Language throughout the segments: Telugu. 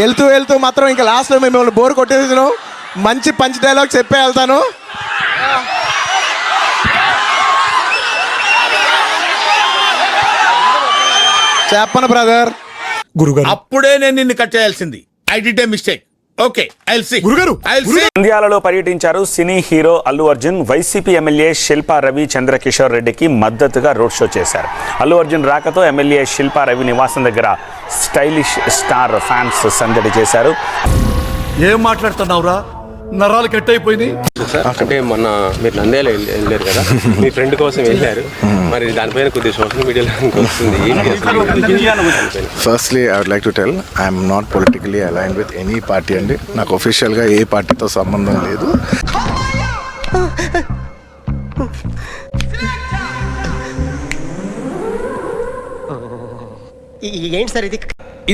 వెళ్తూ వెళ్తూ మాత్రం ఇంకా లాస్ట్లో మిమ్మల్ని బోర్ కొట్టేసాను. మంచి పంచ్ డైలాగ్ చెప్పే వెళ్తాను. చెప్పను బ్రదర్. గురుగారు అప్పుడే నేను నిన్ను కట్ చేయాల్సింది. I did a mistake. Okay, I will see. గురుగారు నంద్యాలలో పర్యటించారు cine hero Allu Arjun. YCP MLA Shilpa Ravi Chandrakishore రెడ్డికి మద్దతుగా రోడ్ షో చేశారు. అల్లు అర్జున్ రాకతో ఎమ్మెల్యే శిల్పా రవి నివాసం దగ్గర స్టైలిష్ స్టార్ ఫ్యాన్స్ సందడి చేశారు. ఏం మాట్లాడుతున్నావురా? నరాలు కట్ అయిపోయినాయి. అంటే మొన్న మీరు నంద్యాల వెళ్ళారు కదా, మీ ఫ్రెండ్ కోసం వెళ్ళారు, మరి దానిపైన కొద్దిగా సోషల్ మీడియాలో వస్తుంది. Firstly I would like to tell I'm not politically aligned with any party అండి. నాకు ఒఫిషియల్గా ఏ పార్టీతో సంబంధం లేదు. ఏంటి సార్ ఇది?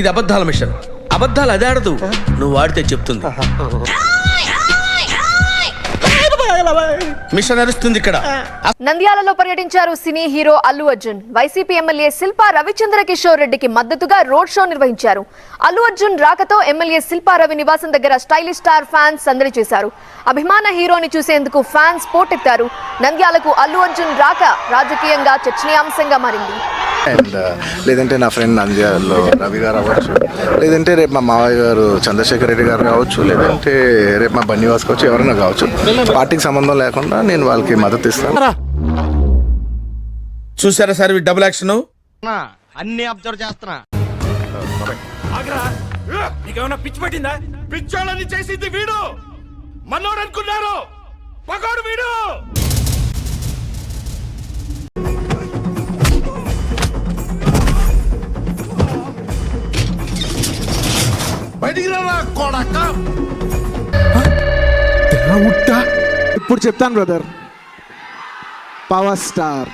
ఇది అబద్ధాల మిషన్. అబద్ధాలు అదే ఆడదు, నువ్వు వాడితే చెప్తుంది. మిషన్ నడుస్తుంది ఇక్కడ. నంద్యాలలో పర్యటించారు cine hero Allu Arjun. YCP MLA Shilpa Ravichandra Kishore రెడ్డికి మద్దతుగా రోడ్ షో నిర్వహించారు. అల్లు అర్జున్ రాకతో ఎమ్మెల్యే శిల్పా రవి నివాసం దగ్గర స్టైలిష్ స్టార్ ఫ్యాన్స్ సందడి చేశారు. అభిమాన హీరోని చూసేందుకు ఫ్యాన్స్ పోటెత్తారు. నంద్యాలకు అల్లు అర్జున్ రాక రాజకీయంగా చర్చనీయాంశంగా మారింది. అండ్ లేదంటే నా ఫ్రెండ్ నంద్యాలలో రవి గారు అవ్వచ్చు, లేదంటే రేపు మా మావయ్య గారు చంద్రశేఖర్ రెడ్డి గారు కావచ్చు, లేదంటే రేపు మా బన్నివాస్ కావచ్చు, ఎవరైనా కావచ్చు. పార్టీకి సంబంధం లేకుండా నేను వాళ్ళకి మద్దతు ఇస్తాను. చూసారా సార్ ఈ డబుల్ యాక్షన్? అన్ని అబ్జర్వ్ చేస్తున్నా. నీకేమన్నా పిచ్చి పట్టిందా? పిచ్చోళ్ళని చేసింది వీడు. మనోడు అనుకున్నారు, పగోడు వీడు. బయటికి రా కొడక. ఇప్పుడు చెప్తాను బ్రదర్. Power star